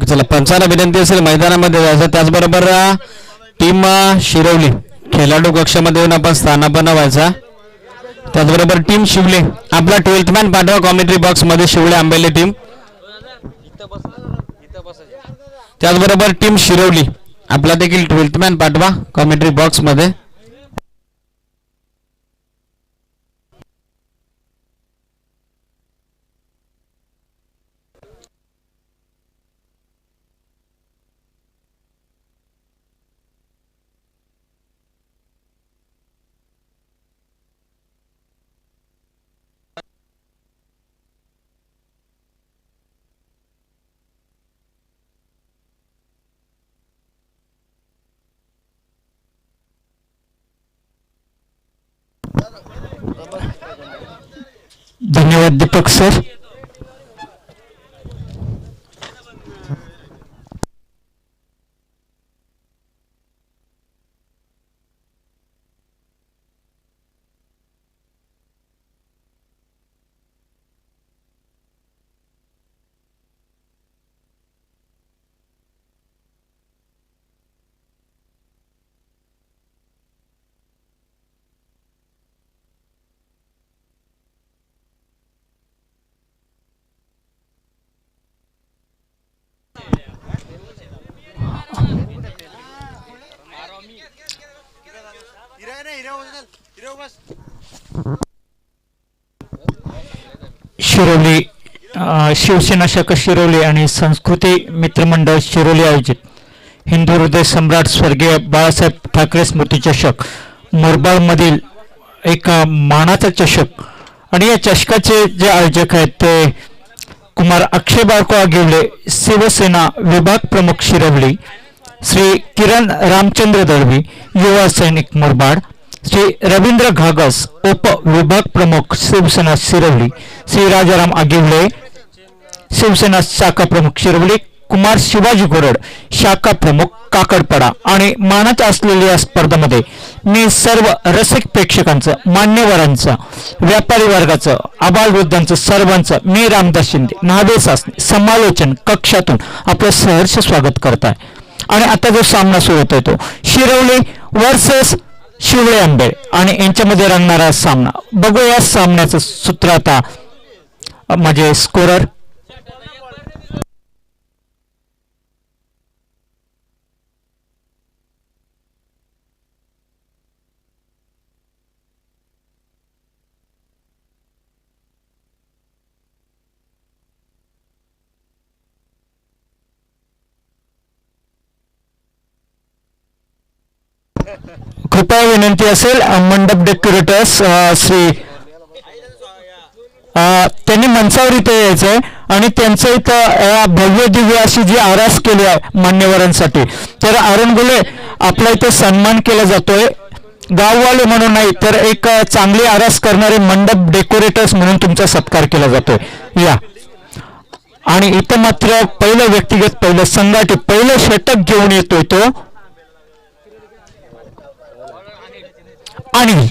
चला पंचांना विनंती असेल मैदानामध्ये जायचं. त्याचबरोबर टीम शिरवली खेळाडू कक्षामध्ये येऊन आपण स्थानापन्न व्हायचा. त्याचबरोबर टीम शिवले आपला 12th मॅन पाठवा कॉमेंट्री बॉक्स मध्ये. शिवले आंबेले टीम. त्याचबरोबर टीम शिरवली आपला देखील 12th मॅन पाठवा कॉमेंट्री बॉक्स मध्ये. धन्यवाद दीपक सर. शिरोली शिवसेना शाखा शिरोली आणि संस्कृती मित्रमंडळ शिरोली आयोजित हिंदुहृदय सम्राट स्वर्गीय बाळासाहेब ठाकरे स्मृती चषक मुरबाड मधील एक मानाचा चषक. आणि या चषकाचे जे आयोजक आहेत ते कुमार अक्षय बाळको आगिवले शिवसेना विभाग प्रमुख शिरवली, श्री किरण रामचंद्र दळवी युवा सैनिक मुरबाड, श्री रवींद्र घागस उप विभाग प्रमुख शिवसेना शिरवली, श्री राजाराम आगिवले शिवसेना शाखा प्रमुख शिरवली, कुमार शिवाजी गोरड शाखा प्रमुख काकडपडा. आणि मानाच्या असलेल्या स्पर्धेमध्ये मी सर्व रसिक प्रेक्षकांचं, मान्यवरांचं, व्यापारी वर्गाचं, आबालवृद्धांचं सर्वांचं मी रामदास शिंदे नावे सासने समालोचन कक्षातून आपलं सहर्ष स्वागत करत आहे. आणि आता जो सामना सुरू होतोय तो शिरवली वर्सेस शिवळे आंबेले आणि यांच्यामध्ये रंगणारा सामना. बघूया सामन्याचं सूत्र आता. माझे स्कोरर कृपया विनंती असेल मंडप डेकोरेटर्स श्री त्यांनी मंचावर इथे यायचंय आणि त्यांचं इथं भव्य दिव्य अशी जी आरास केली आहे मान्यवरांसाठी. तर अरुणगुले आपला इथे सन्मान केला जातोय गाववाले म्हणून नाही तर एक चांगली आरास करणारे मंडप डेकोरेटर्स म्हणून तुमचा सत्कार केला जातोय या. आणि इथं मात्र पहिलं व्यक्तिगत पहिलं संघाटी पहिलं षटक घेऊन येतोय तो अनिल.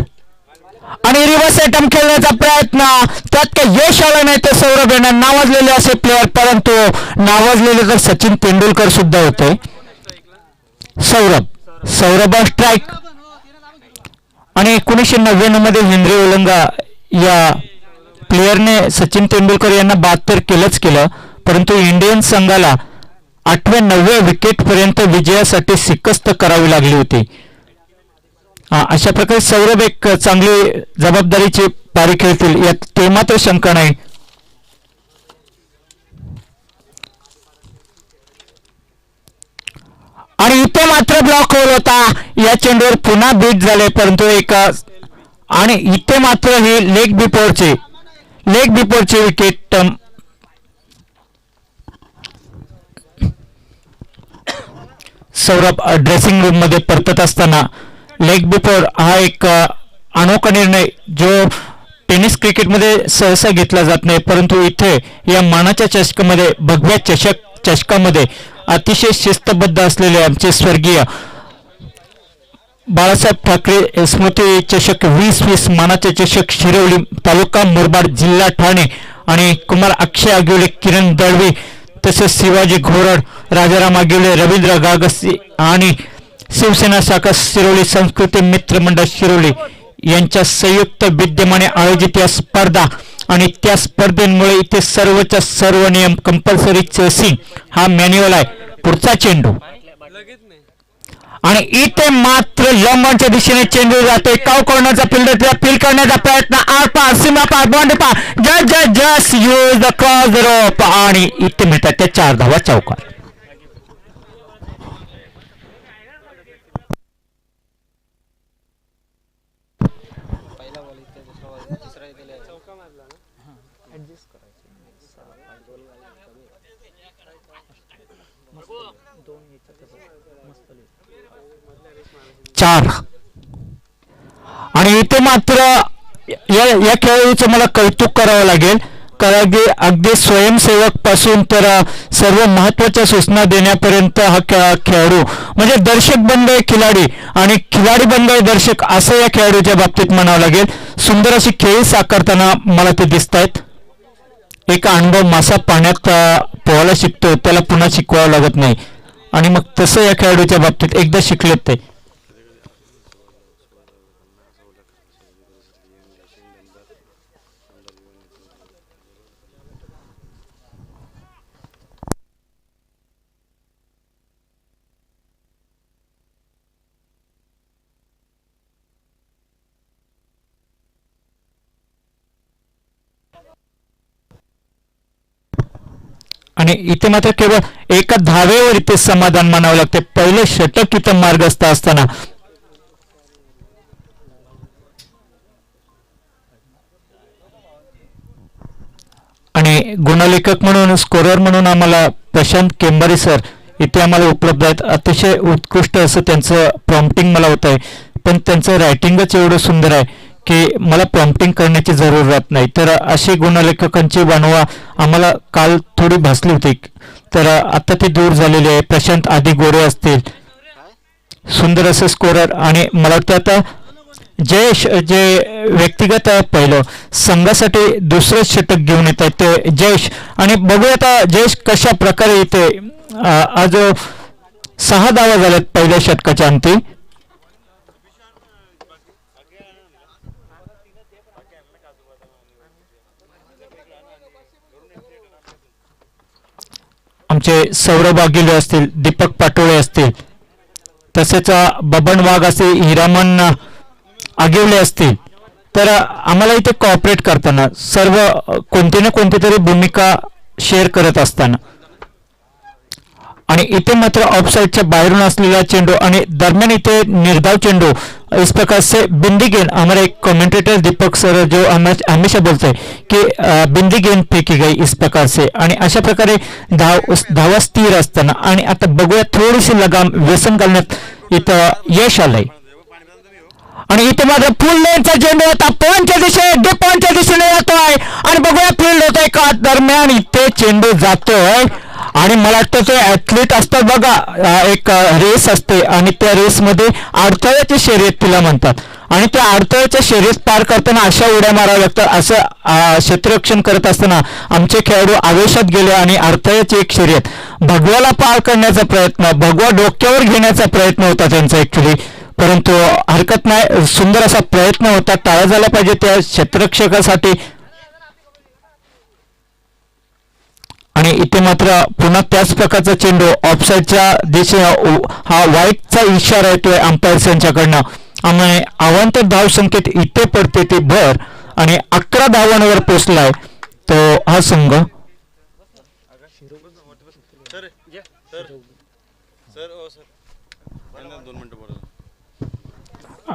आणि रिव्हर्स अटॅम्प खेळण्याचा प्रयत्न त्यात काही यश आलं नाही तर सौरभ यांना नावाजलेले असे प्लेअर, परंतु नावाजलेले तर सचिन तेंडुलकर सुद्धा होते. सौरभ स्ट्राईक. आणि 1999 मध्ये हेनरी ओलंगा या प्लेअरने सचिन तेंडुलकर यांना 72 केलंच केलं, परंतु इंडियन संघाला 8व्या 9व्या विकेट पर्यंत विजयासाठी शिकस्त करावी लागली होती. अशा प्रकारे सौरभ एक चांगली जबाबदारीची पारी खेळतील यात ते मात्र शंका नाही. आणि इथे मात्र ब्लॉक होल होता. या चेंडूवर पुन्हा बीट झाले, परंतु एक आणि इथे मात्र ही लेग बिफोरची विकेट सौरभ ड्रेसिंग रूम मध्ये परतत असताना लेग बिफोर हा एक अनोखा निर्णय जो टेनिस क्रिकेटमध्ये सहसा घेतला जात नाही, परंतु इथे या मानाच्या चषकामध्ये भगव्या चषकामध्ये अतिशय शिस्तबद्ध असलेले आमचे स्वर्गीय बाळासाहेब ठाकरे स्मृती चषक 2020 मानाचे चषक शिरवली तालुका मुरबाड जिल्हा ठाणे आणि कुमार अक्षय आगिवले किरण दळवी तसेच शिवाजी घोरड, राजाराम आगिले, रवींद्र गागसी आणि शिवसेना शाखा शिरोली संस्कृती मित्र मंडळ शिरोली यांच्या संयुक्त विद्यमाने आयोजित या स्पर्धा आणि त्या स्पर्धेमुळे इथे सर्वच्या सर्व नियम कंपल्सरी चेसिंग हा मॅन्युअल आहे. पुढचा चेंडू आणि इथे मात्र लंबनच्या दिशेने चेंडू जातोय. काव कॉर्नरचा फिल्डर फील करण्याचा प्रयत्न आरपार सीमा पार बाउंड्री पार just use the cross the rope आणि इथे मिळतात त्या 4 धावा चौकार. चार आणि इथे मात्र या खेळाडूचं मला कौतुक करावं लागेल कारण की अगदी स्वयंसेवक पासून तर सर्व महत्वाच्या सूचना देण्यापर्यंत हा खेळाडू म्हणजे दर्शक बंद खिलाडी आणि खिलाडी बंद दर्शक असं या खेळाडूच्या बाबतीत म्हणावं लागेल. सुंदर अशी खेळी साकारताना मला ते दिसत आहेत. एक अनुभव मासा पाण्यात पोहायला शिकतो त्याला पुन्हा शिकवावं लागत नाही आणि मग तसं या खेळाडूच्या बाबतीत एकदा शिकलेत ते. आणि इथे मात्र केवळ एका धावेवर इथे समाधान मानावं लागते. पहिले षटक इथं मार्गस्थ असताना आणि गुणलेखक म्हणून स्कोरर म्हणून आम्हाला प्रशांत केंबारी सर इथे आम्हाला उपलब्ध आहेत. अतिशय उत्कृष्ट असं त्यांचं प्रॉम्प्टिंग मला होत आहे पण त्यांचं रायटिंगच एवढं सुंदर आहे की मला प्रॉम्प्टिंग करण्याची जरूरत नाही. तर अशी गुणलेखकांची बनवा आम्हाला काल थोडी भासली होती तर आता ती दूर झालेली आहे. प्रशांत आधी गोरे असतील सुंदर असं स्कोरर आणि मला वाटतं आता जयेश जे व्यक्तिगत पहिलं संघासाठी दुसरं षटक घेऊन येत आहेत ते जयेश आणि बघूया आता जयेश कशा प्रकारे इथे आज 6 धावा झाल्यात पहिल्या षटकाच्या अंती. आमचे सौरभ आगिले असतील, दीपक पाटोळे असतील, तसेच बबन वाघ असतील, हिरामन आगिवले असतील तर आम्हाला इथे कॉपरेट करताना सर्व कोणती ना कोणती तरी भूमिका शेअर करत असताना आणि इथे मात्र ऑफसाईडच्या बाहेरून असलेला चेंडू आणि दरम्यान इथे निर्धाव चेंडू इस प्रकार से बिंदी गेंद हमारे एक कमेंटेटर दीपक सर जो हमेशा बोलते हैं कि बिंदी गेंद फेकी गई इस प्रकार से आणि अशा प्रकारे धावा स्थिर असताना आणि आता बघूया थोडीशी लगाम व्यसन घालण्यात इथं यश आलंय आणि इथे मात्र फुल लेनचा चेंडू होता पॉईंटच्या दिशेने पॉईंटच्या दिशेने जातोय आणि बघूया फील्ड होतोय का दरम्यान इथे चेंडू जातोय आणि मला वाटतं ते ऍथलीट असतात बघा एक रेस असते आणि त्या रेसमध्ये अडथळ्याची शर्यत तिला म्हणतात आणि त्या अडथळ्याच्या शर्यत पार करताना अशा उड्या माराव्या लागतात. असं क्षेत्ररक्षण करत असताना आमचे खेळाडू आवेशात गेले आणि अडथळ्याची एक शर्यत भगव्याला पार करण्याचा प्रयत्न भगवा डोक्यावर घेण्याचा प्रयत्न होता त्यांचा ऍक्च्युली परंतु हरकत नाही सुंदर असा प्रयत्न होता. टाळा झाला पाहिजे त्या क्षेत्ररक्षकासाठी आणि इथे मात्र पुन्हा त्याच प्रकारचा चेंडू ऑफसाईडच्या दिशेने हा वाईटचा इशारा येतोय अंपायर्स यांच्याकडनं आणि अवांतर धाव संख्येत इथे पडते ते भर आणि 11 धावांवर पोचलाय तो हा संघ.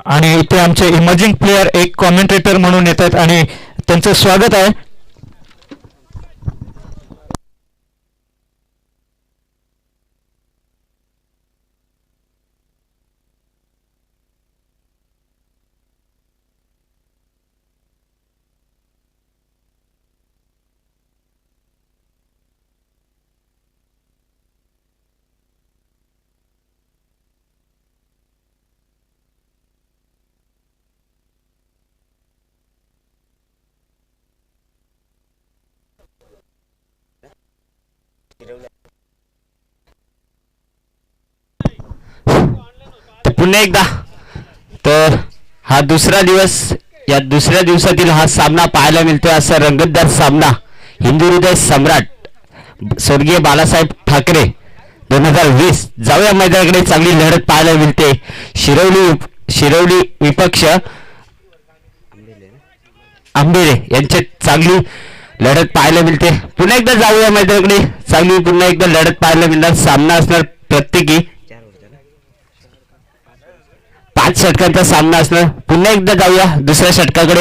आणि इथे आमचे इमर्जिंग प्लेयर एक कॉमेंटेटर म्हणून येतात आणि त्यांचं स्वागत आहे. पुन्हा एकदा तर हा दुसरा दिवस, या दुसऱ्या दिवसातील हा सामना पाहायला मिळतोय. असा रंगतदार सामना हिंदुहृदय सम्राट स्वर्गीय बाळासाहेब ठाकरे 2020. जाऊया मैदानाकडे, चांगली लढत पाहायला मिळते. शिरवली विपक्ष आंबेले यांच्यात चांगली लढत पाहायला मिळते. पुन्हा एकदा जाऊया मैदानाकडे, चांगली पुन्हा एकदा लढत पाहायला मिळणार. सामना असणार प्रत्येकी 5 षटकांचा सामना असणार. पुन्हा एकदा जाऊया दुसऱ्या षटकाकडे.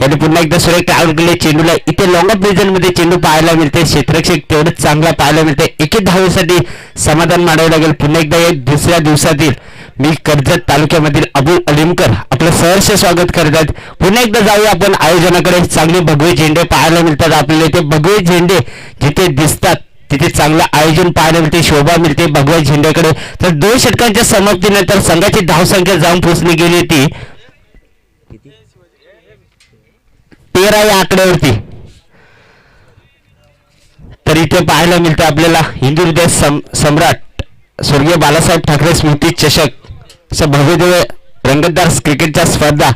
याने पुन्हा एकदा सुरेख आउटकडे चेंडूला इथे लॉंग ऑफ रिजन मध्ये चेंडू पाहायला मिळते. क्षेत्ररक्षक तेवढंच चांगला पाहायला मिळते. एक धावेसाठी समाधान मानावं लागेल. पुन्हा एकदा या दुसऱ्या दिवसातील मी कर्जत तालुक्यामधील अबुल अलिमकर आपलं सहर्ष स्वागत करतात. पुन्हा एकदा जाऊया आपण आयोजनाकडे. चांगले भगवे झेंडे पाहायला मिळतात आपल्याला. इथे भगवे झेंडे जिथे दिसतात तिथे चांगलं आयोजन पाहायला मिळते, शोभा मिळते भगव्या झेंड्याकडे. तर 2 षटकांच्या समाप्तीनंतर संघाची धावसंख्या जाऊन पोहोचली गेली ती 13 या आकड्यावरती. तर इथे पाहायला मिळतं आपल्याला हिंदुहृदय सम्राट स्वर्गीय बाळासाहेब ठाकरे स्मृती चषक असं भव्यदिव्य रंगतदार क्रिकेटच्या स्पर्धा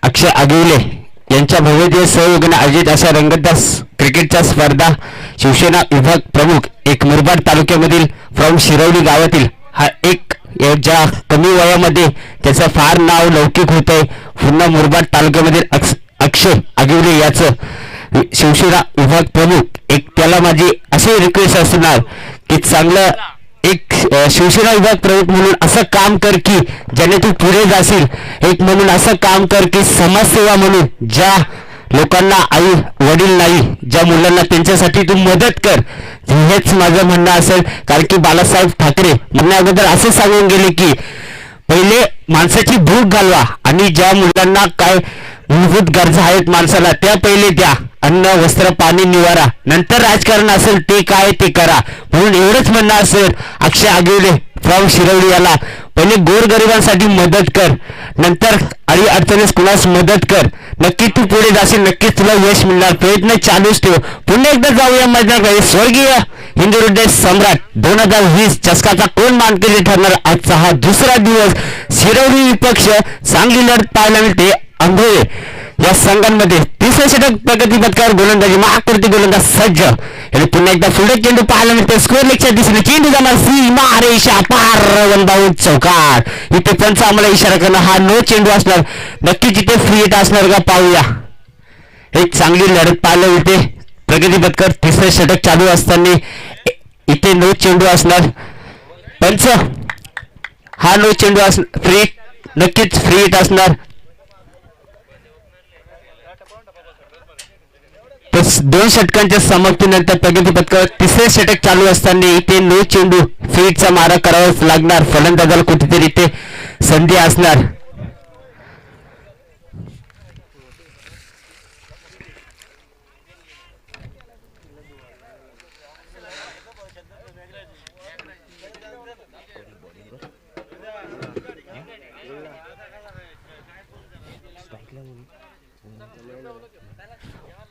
अक्षय आगिवले यांच्या भव्यदिव्य सहयोगाने आयोजित अशा रंगतदार क्रिकेटच्या स्पर्धा शिवसेना विभाग प्रमुख एक मुरबाड तालुक्यामधील फ्रॉम शिरवली गावातील हा एक ज्या कमी वयामध्ये त्याचं फार नाव लौकिक होत आहे. पूर्ण मुरबाड तालुक्यामधील अक्षय आगिवले याचं शिवसेना विभाग प्रमुख एक, त्याला माझी अशी रिक्वेस्ट असणार की चांगलं एक शिवसेना विभाग प्रमुख म्हणून असं काम कर की ज्याने तू पुढे जाशील. एक म्हणून असं काम कर की समाजसेवा म्हणून ज्या लोकांना आई वडील नाही, ज्या मुलांना त्यांच्यासाठी तू मदत कर. हेच माझं म्हणणं असेल. कारण की बाळासाहेब ठाकरे म्हणण्या अगोदर असे सांगून गेले की पहिले माणसाची भूक घालवा आणि ज्या मुलांना काय मूलभूत गरजा आहेत माणसाला त्या पहिले द्या. अन्न वस्त्र पाणी निवारा, नंतर राजकारण असेल ते काय ते करा. म्हणून एवढंच म्हणणं असेल अक्षय आगिवले फ्रॉम शिरवली याला पहिले गोरगरिबांसाठी मदत कर, नंतर अडी अडचणीस कुणास मदत कर. नक्की तू पुढे जाशील, नक्कीच तुला यश मिळणार. प्रयत्न चालूच ठेव. पुन्हा एकदा जाऊया मैदानाकडे. स्वर्गीय हिंदुहृदय सम्राट 2020 चषकाचा कोण मानकरी ठरणार. आजचा हा दुसरा दिवस शिरवली विपक्ष चांगली लढत पाहायला मिळते. अंबेले या संघांमध्ये तिसऱ्या षटक प्रगती पथकावर गोलंदाजी महाकृती गोलंदाज सज्ज. आणि पुन्हा एकदा पुढे चेंडू पाहायला मिळते. स्कोअर लेगच्या दिशेने चेंडू जाणार सीमा रेषा पार वनबाऊन चौकार. इथे पंच आम्हाला इशारा करणं हा नो चेंडू असणार. नक्कीच इथे फ्री हिट असणार का पाहूया. एक चांगली लढत पाहायला मिळते. प्रगती पथकावर तिसरे षटक चालू असताना इथे नो चेंडू असणार. पंच हा नो चेंडू असणार. फ्री नक्कीच फ्री हिट असणार. 2 षटकांच्या समाप्तीनंतर प्रगती पथकावर तिसरे षटक चालू असताना इथे नो चेंडू फीटचा मारा करावाच लागणार. फलंदाजाला कुठेतरी इथे संधी असणार.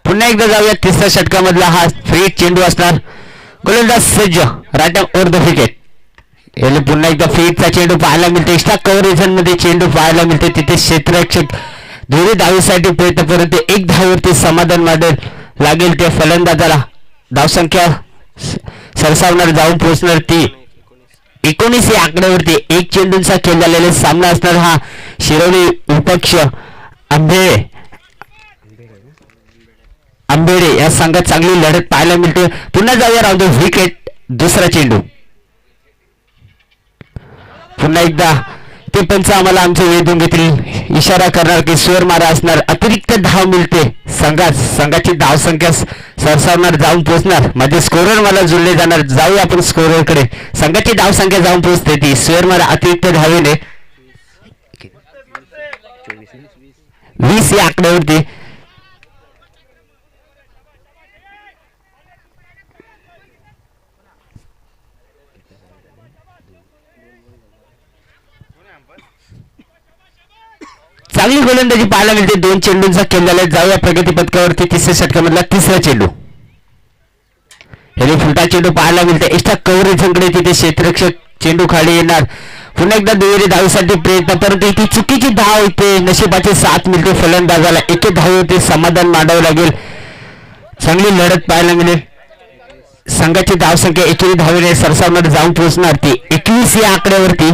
पुन्हा एकदा जाऊया. तिसऱ्या षटकामधला हा फ्री चेंडू असणार. गोलंदाज सज्ज राईट ओव्हर द विकेट. याला पुन्हा एकदा फ्रीचा चेंडू पाहायला मिळते. एक्स्ट्रा कव्हरेज मध्ये चेंडू पाहायला मिळते. तिथे क्षेत्ररक्षक दोन्ही धावेसाठी प्रयत्न परंतु 1 धावेवरती समाधान मानेल लागेल त्या फलंदाजाला. धावसंख्या सरसावणार जाऊन पोहोचणार ती 19 या आकड्यावरती. 1 चेंडूंचा खेळ झालेला सामना असणार हा शिरवली विपक्ष आंबेले या संघात चांगली लढत पाहायला मिळते. पुन्हा जाऊया राऊंड विकेट. दुसरा चेंडू पुन्हा एकदा ते पंच आम्हाला आमचे वेधून घेतील. इशारा करणार की स्वर मारा असणार. अतिरिक्त धाव मिळते संघाची धावसंख्या सरसावणार जाऊन पोहोचणार. माझे स्कोरर मला जुळले जाणार. जाऊया आपण स्कोररकडे. संघाची धावसंख्या जाऊन पोहोचते ती स्वर मारा अतिरिक्त धावेने 20 या आकड्यावरती. चांगली गोलंदाजी पाहायला मिळते. 2 चेंडूंचा खेळ झाला. जाऊया प्रगती पथकावरती. तिसऱ्या षटकामधला तिसरा चेंडू. याने फुलटा चेंडू पाहायला मिळते. एक्स्ट्रा कव्हरेजकडे तिथे क्षेत्ररक्षक चेंडू खाली येणार. पुन्हा एकदा दुहेरी धावेसाठी प्रयत्न, परंतु इथे चुकीची धाव येते. नशिबाची साथ मिळते फलंदाजाला. एके धावेवरती समाधान मांडावं लागेल. चांगली लढत पाहायला मिळेल. संघाची धावसंख्या एकेरी धावेने सरसावणार जाऊन पोहोचणार ती 21 या आकड्यावरती.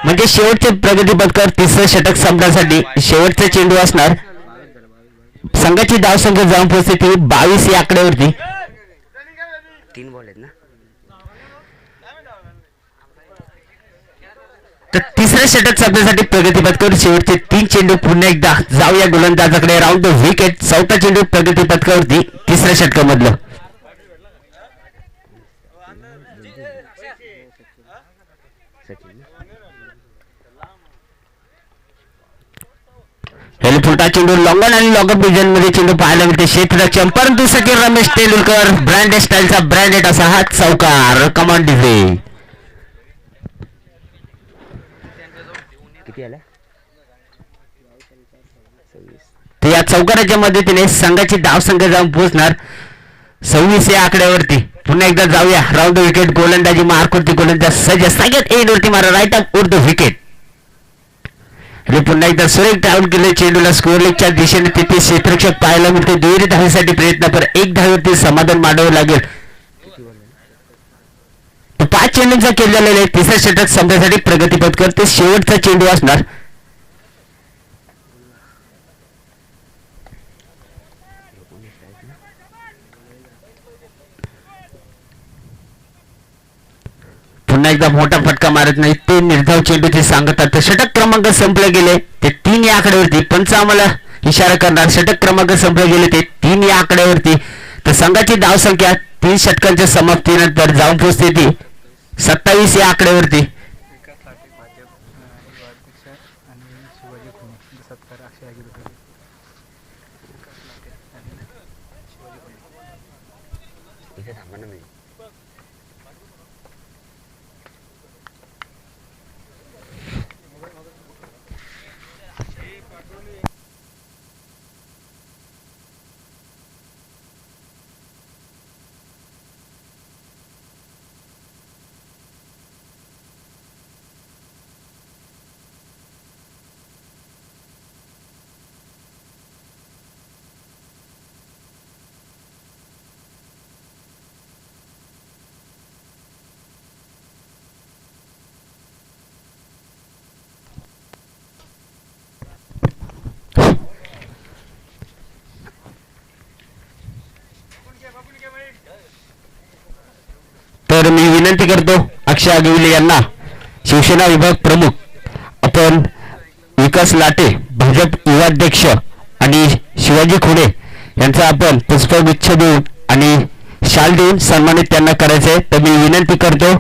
म्हणजे शेवटचे प्रगती पथकावर तिसरं षटक संपण्यासाठी शेवटचा चेंडू असणार. संघाची धावसंख्या जाऊन पोहोचते ती 22 या आकड्यावरती. 3 बॉल आहेत ना. तर तिसऱ्या षटक संपण्यासाठी प्रगती पथकावर शेवटचे 3 चेंडू. पुन्हा एकदा जाऊया गोलंदाजाकडे. Round the wicket. चौथा चेंडू प्रगती पथकावरती तिसऱ्या षटकामधलं. हेलिफुटा चेंडू लॉंगन आणि लॉंगर रिजन मध्ये चेंडू पाहायला मिळते. क्षेत्ररक्षण, परंतु सकीर रमेश तेंडुलकर ब्रँडेड स्टाईलचा ब्रँडेड असा हा चौकार. कमांड डिझे किती आला. तर या चौकाराच्या मदतीने संघाची धावसंख्या जाऊन पोहोचणार 26 या आकड्यावरती. पुन्हा एकदा जाऊया राऊंड द विकेट. गोलंदाजी मार्कवरती गोलंदाज सज्ज. सगळ्यात एंडवरती मारा राईट अप ओर द विकेट. आणि पुन्हा एकदा सुरेख डाऊन केले चेंडूला स्कोअर लेगच्या दिशेने. तिथे क्षेत्ररक्षक पाहायला मिळते. दुहेरी धावेसाठी प्रयत्न, पर एक धावेवरती समाधान मांडावं लागेल. 5 चेंडूंचा केलेला आहे. तिसऱ्या षटक संपण्यासाठी प्रगती पथकर ते शेवटचा चेंडू असणार. पुन्हा एकदा मोठा फटका मारत नाही ते निर्धाव चेंडू ते सांगतात. षटक क्रमांक संपले गेले ते 3 या आकड्यावरती. पंच आम्हाला इशारा करणार. षटक क्रमांक संपले गेले ते 3 या आकड्यावरती. तर संघाची धावसंख्या 3 षटकांच्या समाप्तीनंतर जाऊन पोहोचते ती 27 या आकड्यावरती. तर मी विनंती करतो अक्षय आगिवले यांना, शिवसेना विभाग प्रमुख, आपण विकास लाटे भाजप युवाध्यक्ष आणि शिवाजी खुडे यांचा आपण पुष्पगुच्छ देऊन आणि शाल देऊन सन्मानित त्यांना करायचे आहे. तर मी विनंती करतो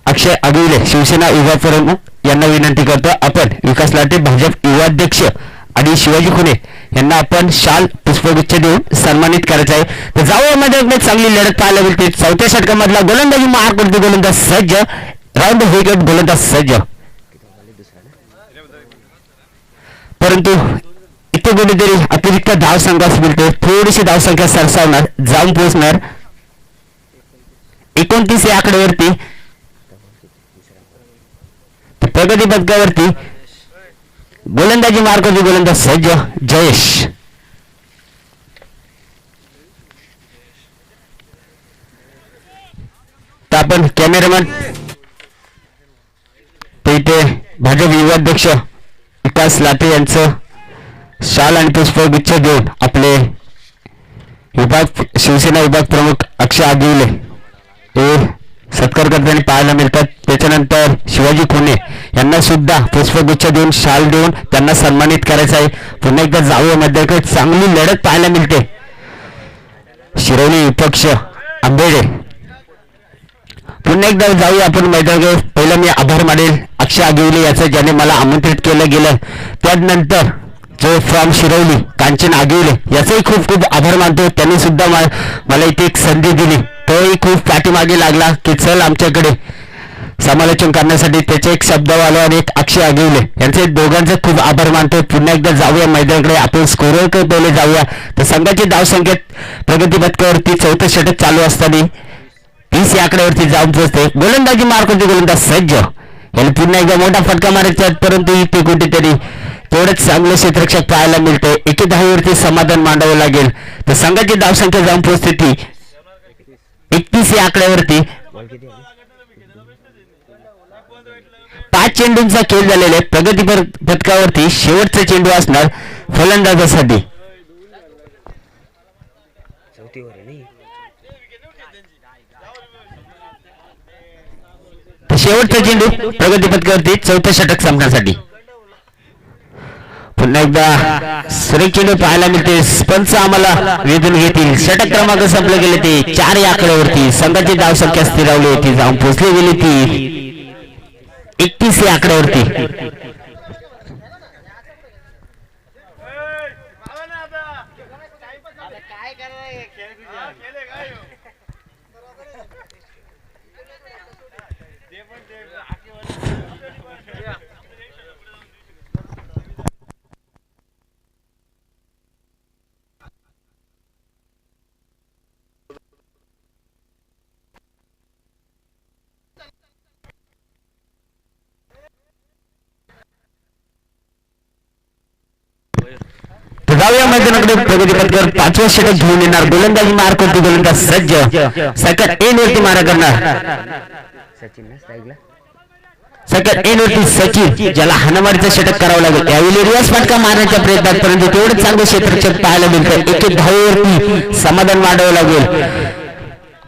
अक्षय आगिवले शिवसेना विभाग प्रमुख यांना विनंती करतो आपण विकास लाटे भाजप युवाध्यक्ष आणि शिवाजी खुडे यांना आपण शाल पुष्पगुच्छ देऊन सन्मानित करायचं आहे. तर जाऊया मध्ये चांगली लढत पाहायला मिळते. चौथ्या षटकामधला गोलंदाजी मार करतो गोलंदाज सज्ज. राऊंड विकेट गोलंदाज सज्ज. परंतु इथे कुठेतरी अतिरिक्त धाव संघास मिळते. थोडीशी धावसंख्या सरसावणार जाऊन पोहोचणार 29 या आकड्यावरती. प्रगती पथकावरती गोलंदाजी मार करतो गोलंदाज सज्ज जयेश. तर आपण कॅमेरामॅन ते इथे भाजप युवाध्यक्ष विकास लाटे यांचं शाल आणि पुष्पगुच्छ देऊन आपले विभाग शिवसेना विभाग प्रमुख अक्षय आगिवले हे सत्कार करताना पाहायला मिळतात. त्याच्यानंतर शिवाजी खुणे यांना सुद्धा पुष्पगुच्छ देऊन शाल देऊन त्यांना सन्मानित करायचं आहे. पुन्हा एकदा जाऊया मध्ये चांगली लढत पाहायला मिळते. शिरवली विपक्ष आंबेले. पुन्हा एकदा जाऊया आपण मैदानावर. पहिला मी आभार मानेल अक्षय आगिवले याचं ज्याने मला आमंत्रित केलं गेलं. त्यानंतर जो फ्रॉम शिरवली कांचन आगिवले याचाही खूप खूप आभार मानतो. त्यांनी सुद्धा मला इथे एक संधी दिली. तोही खूप पाठीमागे लागला की चल आमच्याकडे समालोचन करण्यासाठी. त्याचे एक शब्दवाला आणि एक अक्षय आगिवले यांचे दोघांचे खूप आभार मानतो. पुन्हा एकदा जाऊया मैदानाकडे. आपण स्कोरकडे पहिले जाऊया. तर संघाची धावसंख्येत प्रगती पथकावरती चौथं षटक चालू असताना 30 या आकड्यावरती जाऊन पोहोचते. गोलंदाजी मार करते गोलंदाज सज्ज. याला पुन्हा एकदा मोठा फटका मारायचा आहे, परंतु इथे कुठेतरी तेवढंच चांगलं क्षेत्ररक्षक पाहायला मिळतंय. 1-10 समाधान मांडावं लागेल. तर संघाची धावसंख्या जाऊन पोहोचते ती 31 या आकड्यावरती. 5 चेंडूंचा खेळ झालेला आहे. प्रगती पथकावरती शेवटचा चेंडू असणार फलंदाजासाठी. शेवटचा चेंडू प्रगती पथकावरती चौथ्या षटक संपण्यासाठी. पुन्हा एकदा सुरेख चेंडू पाहायला मिळते. पंच आम्हाला वेधून घेतील. षटक क्रमांक संपले गेले ते 4 या आकड्यावरती. संघाची धावसंख्या स्थिरावली होती, जाऊन पोहोचली गेली ती 31 या आकड्यावरती. जाऊया मैदानाकडे. प्रगती पथकावर 5वं षटक घेऊन येणार. गोलंदाजी मार करतो गोलंदाज सज्ज. सेकंड एंड वरती मारा करणार. सेकंड एंड वरती सचिन, ज्याला हाणामारीचं षटक करावं लागेल. यावेळी रिवर्स फटका मारण्याच्या प्रयत्नात, परंतु तेवढं चांगलं क्षेत्ररक्षक पाहायला मिळतं. 1-10 वरती समाधान मांडावं लागेल.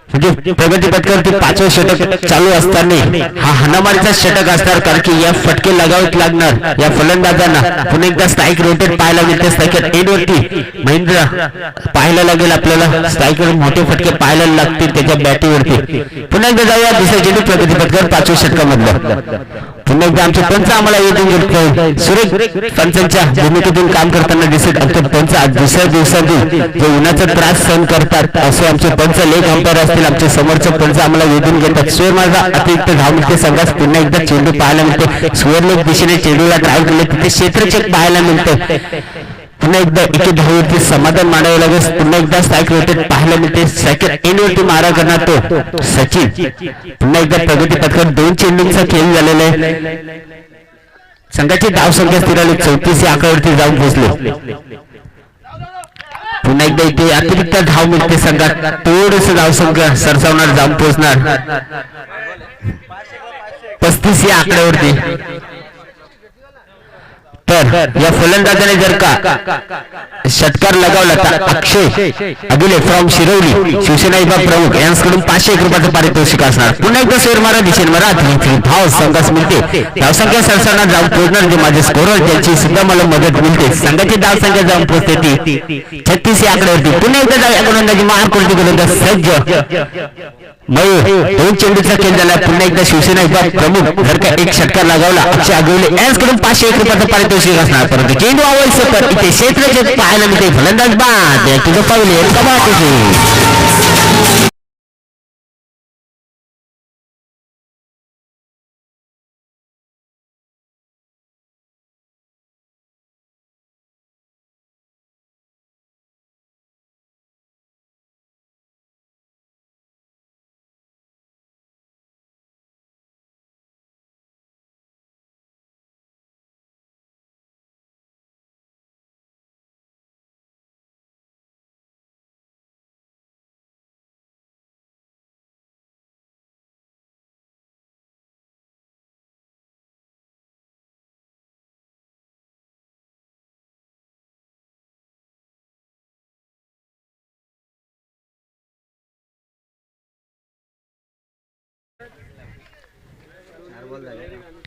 म्हणजे प्रगती पथकावरती 5वं षटक चालू असताना हा हाणामारीचा षटक असणार, कारण की या फटके लगावत लागणार या फलंदाजांना. पुन्हा एकदा स्ट्राईक रोटेट पाहायला मिळते. स्ट्रायकर एंड वरती महेंद्र पाहायला लागेल आपल्याला. स्ट्रायकर मोठे फटके पाहायला लागतील त्याच्या बॅटीवरती. पुन्हा एकदा जाऊया दुसऱ्या चेंडू प्रगती पथकावर 5व्या षटकामधलं. पुन्हा एकदा आमचे पंच आम्हाला येऊन घेतलं. सुरेख पंचांच्या भूमिकेतून काम करताना दिसत. आमचे पंच आज दुसऱ्या दिवसातून जे उन्हाचा त्रास सहन करतात असे आमचे पंच लेग अंपायर असतील. आमचे समोरचे पंच आम्हाला वेधून घेतात. स्वेर माझा अतिरिक्त धाव मिळते. संघास पुन्हा एकदा चेंडू पाहायला मिळते. स्वेर लेग दिशेने चेंडूला ड्राईव्ह केले, तिथे क्षेत्ररक्षक पाहायला मिळते. पुन्हा एकदा 1-10 वरती समाधान मांडावं लागेल. पुन्हा एकदा स्ट्राईक रोटेट पाहायला मिळते. सेकंड एंड वरती मारा करणार तो सचिन. पुन्हा एकदा प्रगती पथकावर 2 चेंडूंचा खेळ झालेला आहे. संघाची धावसंख्या स्थिरावली 34 या आकड्यावरती जाऊन पोहोचले. पुन्हा एकदा इथे अतिरिक्त धाव मिळते. संघात थोडस धावसंख्या सरसावणार, जाऊन पोहोचणार 35 या आकड्यावरती. तर या फलंदाजाने जर का षटकार लगावला तर अक्षय अभिले फ्रॉम शिरवली शिवसेना विभाग प्रमुख यांच्याकडून 501 रुपयाचं पारितोषिक असणार. पुन्हा एकदा शेर मारा दिशेने मारा. धाव संघास मिळते. धावसंख्या सरसावणार, जाऊन पोहोचणार जे माझे स्कोरर ज्यांची सुद्धा मला मदत मिळते. संघाची धावसंख्या जाऊन पोहोचते ती 36 या आकड्यावरती. पुन्हा एकदा जाऊया गोलंदाजी मार करते गोलंदाज सज्ज. मयूर 2 चेंडूचा खेळ झाला. पुन्हा एकदा शिवसेना विभाग प्रमुख जर का एक षटकार लगावला अक्षय आगवले यांच्याकडून 501 रुपयाचं पारितोषिक असणार. परंतु चेंडू आवश्यक तर इथे क्षेत्ररक्षक पाहायला मिळते. फलंदाज बाद तुझं पाहिले कबाटी.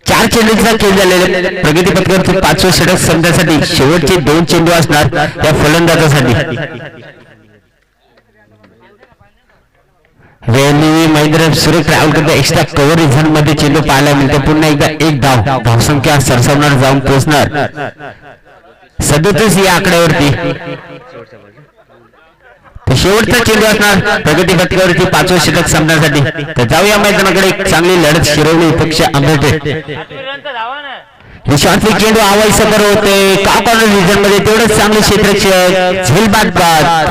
चार चेंडूंचा खेळ झालेला. प्रगती पथकावरती 5वं षटक संपण्यासाठी शेवटचे 2 चेंडू असणार त्या फलंदाजासाठी. वेळोवेळी महेंद्र सुरेख ट्रॅव्हल करता एक्स्ट्रा कव्हर झोन मध्ये चेंडू पाहायला मिळते. पुन्हा एकदा 1 धाव. धावसंख्या सरसावणार, जाऊन पोहोचणार 37 या आकड्यावरती. शेवटचा चेंडू असणार प्रगती पथकावरती 5वं षटक संपण्यासाठी. तर जाऊया मैदानाकडे. एक चांगली लढत शिरवली पक्ष आंबेले. हे शॉर्टली चेंडू आवश्यक होते. का कॉर्नर रिजन मध्ये तेवढंच चांगले क्षेत्ररक्षक झेल बाद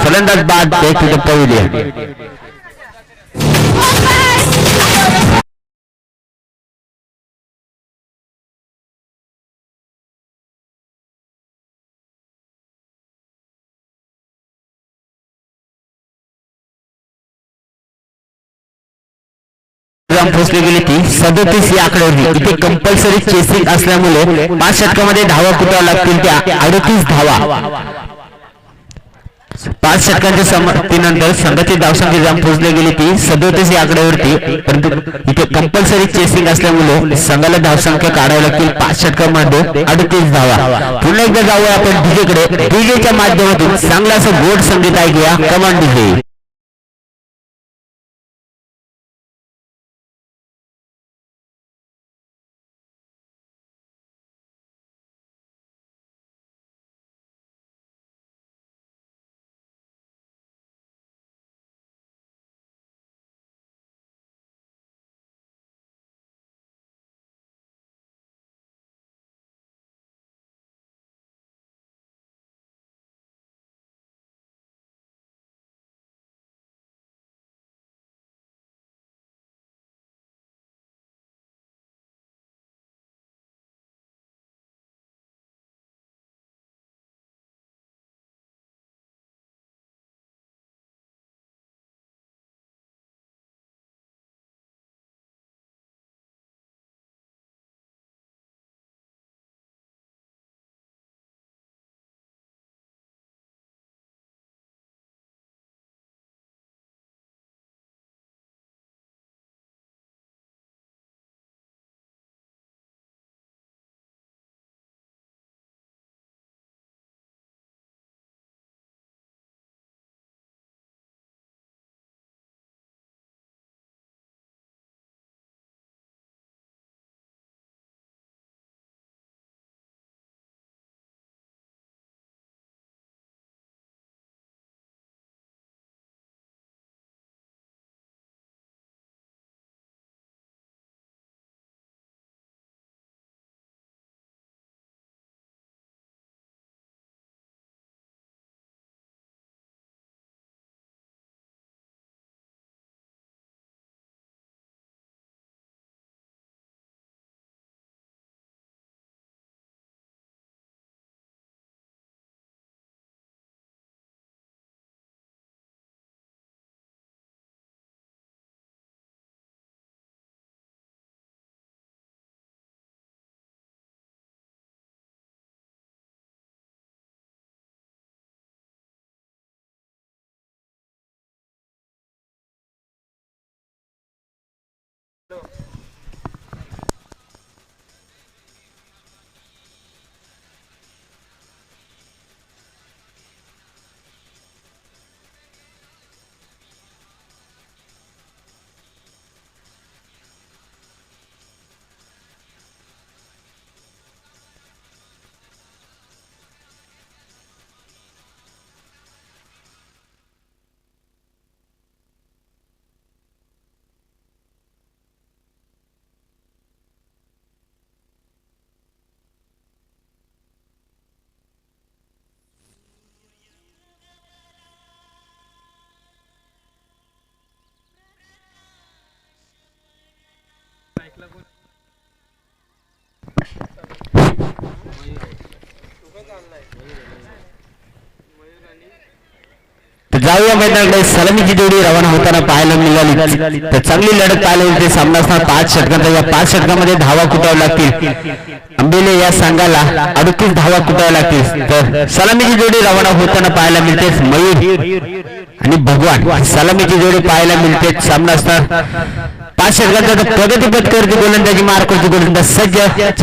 फलंदाज बाद पहिले. जाऊन पोहोचली गेली ती 37 या आकड्यावरती. इथे कंपल्सरी चेसिंग असल्यामुळे 5 षटकामध्ये धावा कुठाव्या लागतील त्या 38 धावा. 5 षटकांच्या समाप्तीनंतर संघाची धावसंख्या जाऊन पोहोचली गेली ती 37 या आकड्यावरती. परंतु इथे कंपल्सरी चेसिंग असल्यामुळे संघाला धावसंख्या काढावी लागतील 5 षटकांमध्ये 38 धावा. पुन्हा एकदा जाऊया आपण डीजेकडे. डीजेच्या माध्यमातून चांगला असं गोड संगीत ऐकूया. कमान डीजे. जाऊया मैदानाकडे. सलामीची जोडी रवाना होताना पाहायला मिळाली तर चांगली लढत पाहायला मिळते. सामना असणार 5 षटकांचा. या 5 षटकांमध्ये धावा कुठाव्या लागतील. अंबेले या संघाला 38 धावा कुठाव्या लागतील. तर सलामीची जोडी रवाना होताना पाहायला मिळते. मयूर आणि भगवान सलामीची जोडी पाहायला मिळते. सामना असणार 5 षटकांचा. प्रगती पत्करती गोलंदाजी मार करतो गोलंदाज सज्ज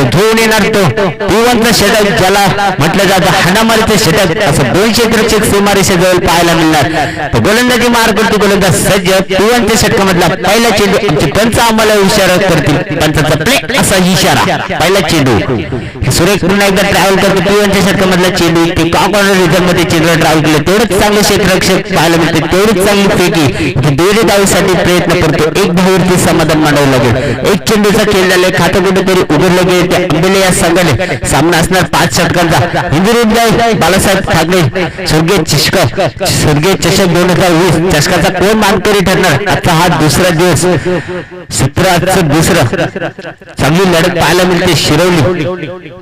घेऊन येणार तो पिवंत षटक ज्याला म्हटलं जातं हाणामारीचे षटक. असं 2 क्षेत्ररक्षक सीमारेषेजवळ पाहायला मिळणार. तर गोलंदाजी मार करतो गोलंदाज सज्ज. पिवंत षटकामधला पहिला चेंडू. आमचे पंच आम्हाला इशारा करतील. पंचाचा प्ले असा इशारा. पहिला चेंडू सुरेख पुन्हा एकदा ट्रॅव्हल करतो. पिवंत षटकामधला चेंडू ते कॉर्नर रिझर्व मध्ये चेंडू ट्रॅव्हल केलं. तेवढंच चांगलं क्षेत्ररक्षक पाहायला मिळते. तेवढीच चांगली फेकी. 2 धावेसाठी प्रयत्न करतो. 1 धावेवरती समाधान मांडावं लागेल. 1 चेंडूचा खेळ झालाय. खातं कुठेतरी उघडलं गेले. त्या अंबेले या संघाने सामना असणार 5 षटकांचा. हिंदुहृदय बाळासाहेब ठाकरे स्वर्गीय चषक 2020 चषकाचा कोण मानकरी ठरणार. आता हा दुसरा दिवस. सत्राचं दुसरं चांगली लढत पाहायला मिळते. शिरवली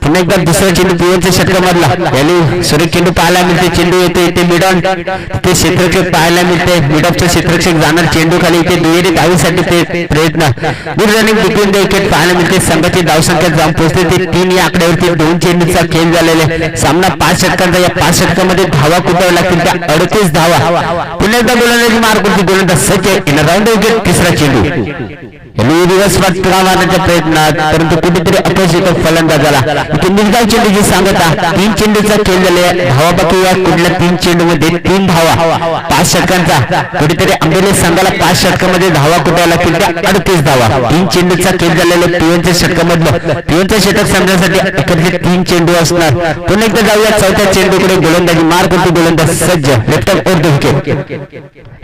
पुन्हा एकदा दुसरा चेंडू पिवळच्या षटकामधला याने सुरेख चेंडू पाहायला मिळते. चेंडू येते इथे मिडॉन ते क्षेत्ररक्षक पाहायला मिळते. मिडॉपचं क्षेत्ररक्षक जाणार चेंडू खाली. इथे दुहेरी धावेसाठी ते प्रयत्न good running between the wicket पाहायला मिळते. संघाची धावसंख्या जाऊन पोहोचते ती 3 या आकड्यावरती. 2 चेंडूचा खेळ झालेला सामना 5 षटकांचा. या 5 षटकामध्ये धावा कुठाव्या लागतील त्या 38 धावा. पुन्हा एकदा गोलंदाजी मार्क होती. गोलंदाज सचिन इन राऊंड विकेट. तिसरा चेंडू दिवस मारण्याच्या प्रयत्नात परंतु कुठेतरी अपयश येतो फलंदाजाला. निर्धाव चेंडूची सांगता 3 चेंडूचा खेळ झाले. धावा बाकी या कुठल्या 3 चेंडूमध्ये 3 धावा. 5 षटकांचा कुठेतरी आंबेले संघाला 5 षटकामध्ये धावा कुठे लागतील त्या 38 धावा. 3 चेंडूचा खेळ झालेला पिवनच्या षटकामधलं पिवनचं षटक समजण्यासाठी अखेरचे 3 चेंडू असणार. पुन्हा एकदा जाऊया चौथ्या चेंडूकडे. गोलंदाजी मार्क होती. गोलंदाज सज्ज left of over the wicket.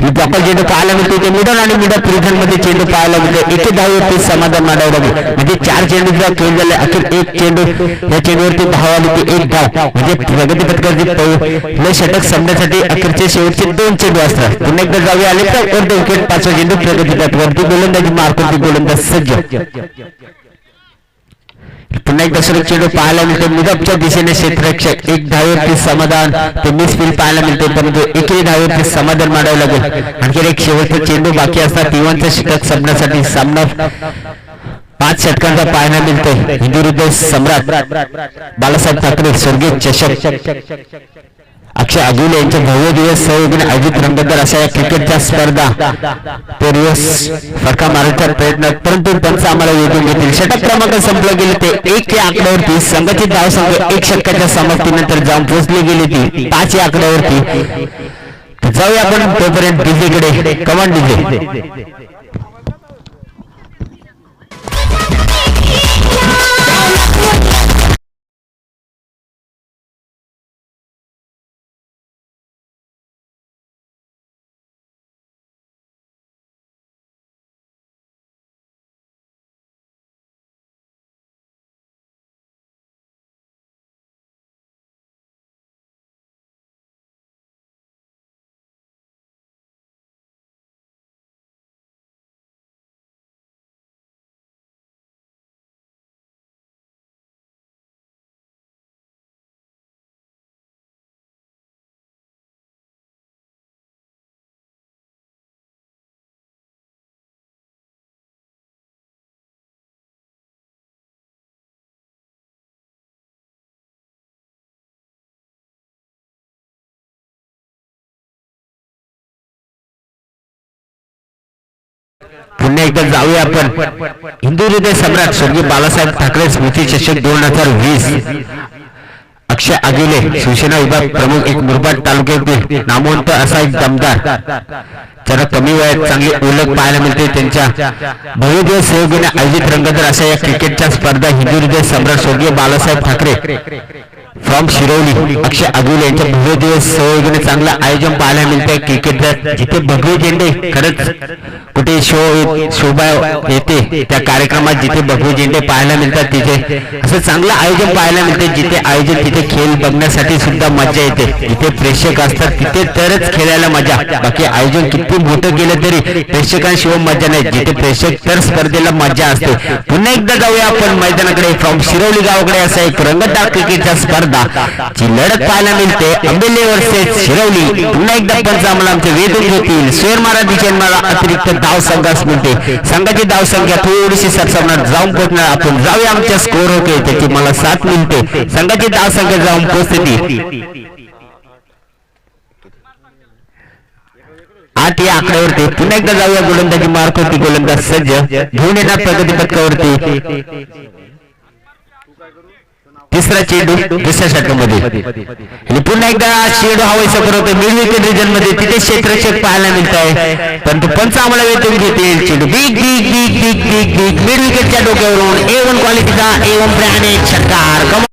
He proper चेंडू पाहायला मिळते. ते मिडल आणि मिडल प्रिझन मध्ये चेंडू पाहायला मिळते. एके धावेवरती समाधान मानावं लागेल. म्हणजे 4 चेंडूचा खेळ झाला. अखेर 1 चेंडू या चेंडूवरती धाव आली ती 1 धाव. म्हणजे प्रगती पथकाची पहिलं षटक संपण्यासाठी अखेरचे शेवटचे 2 चेंडू असतात. पुन्हा एकदा जाऊया आले तर ओव्हर द विकेट. 5वा चेंडू प्रगती पथकावरती. गोलंदाजी मार्क होती. गोलंदाज सज्ज. पुन्हा एकदा सुरक्षित चेंडू पाहायला मिळते. मुदपच्या दिशेने क्षेत्ररक्षक 1 धावेवरती समाधान ते मिसफील्ड पाहायला मिळते. परंतु 1 धावेवरती समाधान मानावं लागेल. आणखी एक शेवटचा चेंडू बाकी असतात. पिवनचं षटक संपण्यासाठी सामना 5 षटकांचा पाहायला मिळतोय. हिंदुहृदय सम्राट बाळासाहेब ठाकरे स्वर्गीय चषक अक्षय अगुले यांच्या भव्य दिवस सहयोगाने आयोजित रंगतदार अशा या क्रिकेटच्या स्पर्धा तो दिवस फटका मारण्याचा प्रयत्न परंतु पंच आम्हाला वेधून घेतील. षटक क्रमांक संपलं गेले ते 1 या आकड्यावरती. संघाची धावसंख्या 1 षटकाच्या समाप्तीनंतर जाऊन पोहोचली गेली ती 5 या आकड्यावरती. जाऊया आपण तोपर्यंत डीजेकडे. कमान डीजे. पुन्हा एकदा जाऊया आपण हिंदुहृदय सम्राट स्वर्गीय बाळासाहेब ठाकरे स्मृती चषक 2020. अक्षय अगिले शिवसेना विभाग प्रमुख. एक मुरबाड तालुक्यातील नामवंत असा एक दमदार जरा कमी वयात चांगली ओळख पाहायला मिळते. त्यांच्या भव्य दिवस सहयोगाने आयोजित रंगतदार अशा या क्रिकेटच्या स्पर्धा हिंदुहृदय सम्राट स्वर्गीय बाळासाहेब ठाकरे फ्रॉम शिरवली अक्षय अगुले यांच्या भव्य दिवस सहयोगाने चांगलं आयोजन पाहायला मिळते. क्रिकेटच्या जिथे भगवे झेंडे खरंच कुठे शोभा येते त्या कार्यक्रमात जिथे भगवे झेंडे पाहायला मिळतात तिथे असं चांगलं आयोजन पाहायला मिळते. जिथे आयोजन तिथे खेळ बघण्यासाठी सुद्धा मजा येते. जिथे प्रेक्षक असतात तिथे तरच खेळायला मजा. बाकी आयोजन किती मोठं केलं तरी प्रेक्षकांशिवाय मजा नाही. जिथे प्रेक्षक तर स्पर्धेला मजा असते. पुन्हा एकदा जाऊया आपण मैदानाकडे. फ्रॉम शिरवली गावाकडे असा एक रंगतदार क्रिकेटच्या स्पर्धा ची लढत पाहायला मिळते. अंबेले वर्सेस शिरवली. पुन्हा एकदा पंच आम्हाला आमचे वेधून घेतील. शेअर मारा दिशेने मला अतिरिक्त धाव संघास मिळते. संघाची धाव संख्या थोडीशी सरसावणार जाऊन पोहोचणार. आपण जाऊया आमच्या स्कोर होते त्याची मला 7 मिळते. संघाची धाव संख्या जाऊन पोहोचते ती 8 या आकड्यावरती. पुन्हा एकदा जाऊया गोलंदाजी मार्क होती. गोलंदाज सज्ज घेऊन येणार प्रगती पथकावरती. तिसरा चेंडू दुसऱ्या षटकामध्ये आणि पुन्हा एकदा चेंडू हवायचा करतोय मिड विकेट रिजन मध्ये. तिथे क्षेत्ररक्षक पाहायला मिळत आहे परंतु पंच आम्हाला वेधून घेतील. चेंडू big big big big big big mid विकेटच्या डोक्यावरून A1 क्वालिटीचा A1 ब्रँड एक षटकार.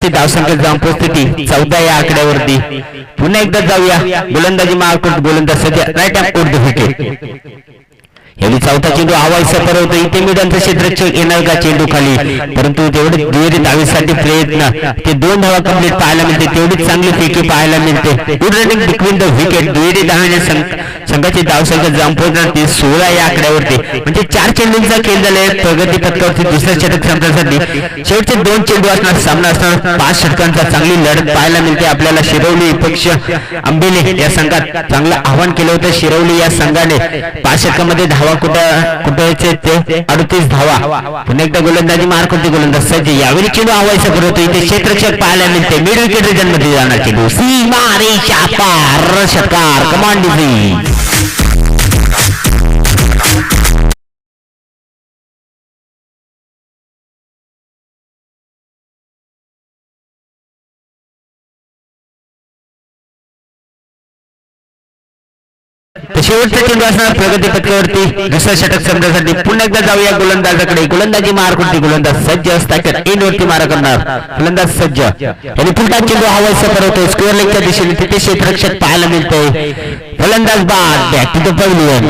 धावसंख्या जाऊन पोहोचते ती 14 या आकड्यावरती. पुन्हा एकदा जाऊया गोलंदाजी मार्क गोलंदाज सध्या right hand over the wicket. यावेळी चौथा चेंडू हवाई सफर होतो. इथे मिडलचं क्षेत्ररक्षक येणार का चेंडू खाली, परंतु तेवढे दुहेरी धावेसाठी प्रयत्न, ते 2 धावा कंप्लीट पाहायला मिळते. तेवढीच चांगली फेकी पाहायला मिळते. Good running between the wicket. दुहेरी धावाने संघाची धावसंख्या जाऊन पोहोचणार ती 16 या आकड्यावरती, म्हणजे 4 चेंडूंचा खेळ झालाय प्रगती पथकावरती दुसऱ्या षटक संपण्यासाठी. शेवटचे 2 चेंडू असणार. सामना असणार 5 षटकांचा. चांगली लढत पाहायला मिळते आपल्याला. शिरवली पक्ष आंबेले या संघात चांगलं आव्हान केलं होतं. शिरवली या संघाने 5 षटकामध्ये धावा कुठे ते 38 धावा. पुन्हा एकदा गोलंदाजी मार करते गोलंदाज सज्ज. यावेळी चेंडू हवायचा करतो. इथे क्षेत्ररक्षक पाहायला मिळते. मिड विकेट रिजन मध्ये जाणार चेंडू सीमा रेषा पार. षटकार कमांड डिझी. शेवटचा चेंडू असणार प्रगती पथकावरती दुसऱ्या षटक संपण्यासाठी. पुन्हा एकदा जाऊया गोलंदाजाकडे. गोलंदाजी मार करते गोलंदाज सज्ज असतात. इन वरती मारा करणार गोलंदाज सज्ज. आणि पुन्हा चेंडू हवायचा परवतो स्क्वेअर लेगच्या दिशेने. तिथे क्षेत्ररक्षक पाहायला मिळतंय. गोलंदाज बाद. Back to the pavilion.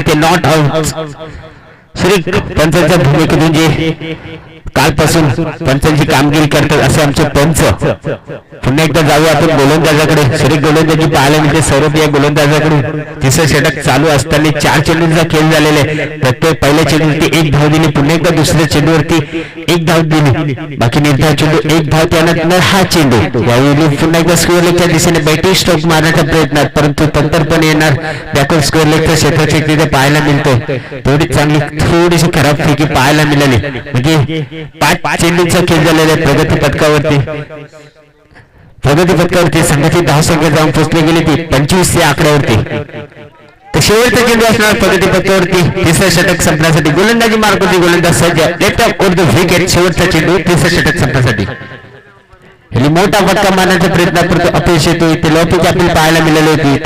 ते नॉट आउट. श्री पंचांच्या भूमिकेतून जे कालपासून पंचांची कामगिरी करतात असे आमचे पंच. पुन्हा एकदा जाऊया आपण गोलंदाजाकडे. श्री गोलंदाजी पाहायला मिळते. सौरभ या गोलंदाजाकडून तिसरं षटक चालू असताना 4 चेंडूंचा खेळ झालेला आहे. प्रत्येक पहिल्या चेंडूवरती 1 धाव दिली. पुन्हा एकदा दुसऱ्या चेंडूवरती 1 धाव दिली. बाकी निर्धाव चेंडू 1 धाव. त्यानंतर हा चेंडू यावेळी पुन्हा एकदा स्क्वेअर लेगच्या दिशेने बॅटिंग स्ट्रोक मारण्याचा प्रयत्न, परंतु पण येणार बॅकवर्ड स्क्वेअर लेगच्या क्षेत्राचे तिथे पाहायला मिळतोय. तेवढी चांगली थोडीशी खराब फेकी पाहायला मिळाली. म्हणजे 5 चेंडूंचा खेळ झालेला आहे प्रगती पथकावरती. संघाची धावसंख्या जाऊन पोहोचली गेली ती 25 या आकड्यावरती. तर शेवटचा चेंडू असणार प्रगती पथकावरती तिसरं षटक संपण्यासाठी. गोलंदाजी मार्क होती गोलंदाज सज्ज. Left of over the wicket. शेवटचा चेंडू तिसरं षटक संपण्यासाठी. मोठा फटका मारण्याचा प्रयत्न करतो अपयश येतो. इथे लॉपिंग अपील पाहायला मिळाली होती.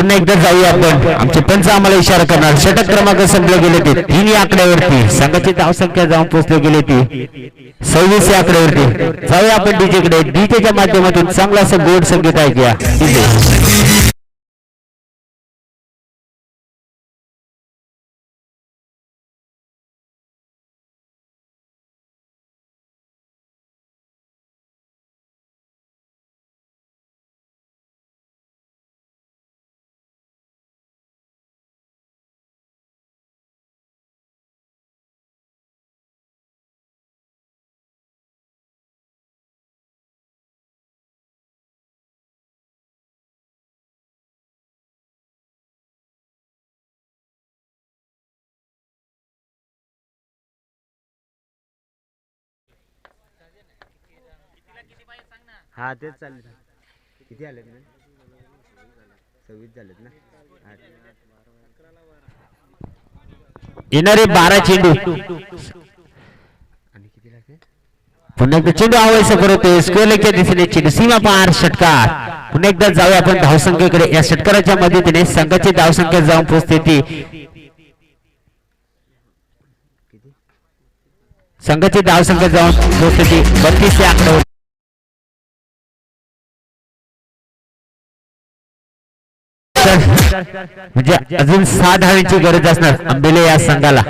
पुन्हा एकदा जाऊया आपण. आमचे पंच आम्हाला इशारा करणार. षटक क्रमांक संपले गेले ते 3 या आकड्यावरती. संघाची धावसंख्या जाऊन पोहोचले गेले ती 26 या आकड्यावरती. जाऊया आपण डीजे कडे. डीजेच्या माध्यमातून चांगला असं गोड संगीत ऐकूया. डीजे हा तेच चालेल. किती आलेत ना? 26 झालेत ना. येणारे 12 चेंडू. आणि किती लागते? पुन्हा एकदा चेंडू आवायचा करतोय. स्क्वेअरच्या दिशेने चेंडू सीमा पार षटकार. पुन्हा एकदा जाऊया आपण धावसंख्येकडे. या षटकाराच्या मदतीने संघाची धावसंख्या जाऊन पोहोचते ती संघाची धावसंख्या जाऊन पोहोचते ती 32 या आकड्यावर. म्हणजे अजून 6 धावांची गरज असणार आंबेले या संघाला.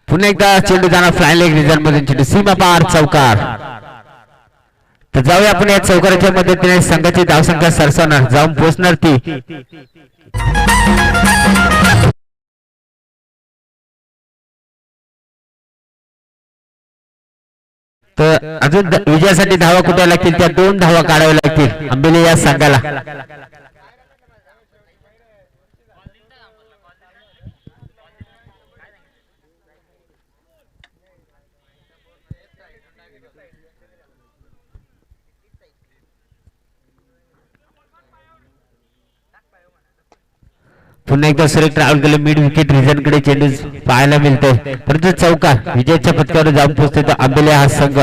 पुन्हा एकदा चेंडू जाणार फ्लाय लेग रिझन मध्ये. चेंडू सीमा पार चौकार. तर जाऊया आपण या चौकाराच्या मदतीने संघाची धावसंख्या सरसवणार जाऊन पोहोचणार ती तर अजून विजयासाठी धावा कुठे लागतील त्या 2 धावा काढाव्या लागतील आंबेले या संघाला. पुन्हा एकदा सुरेख ट्रॅव्हल केलं. मिड विकेट रिझन कडे चेंडू पाहायला मिळतोय परंतु चौकार विजयाच्या पथकावर जाऊन पोहोचते तर आंबेले हा संघ.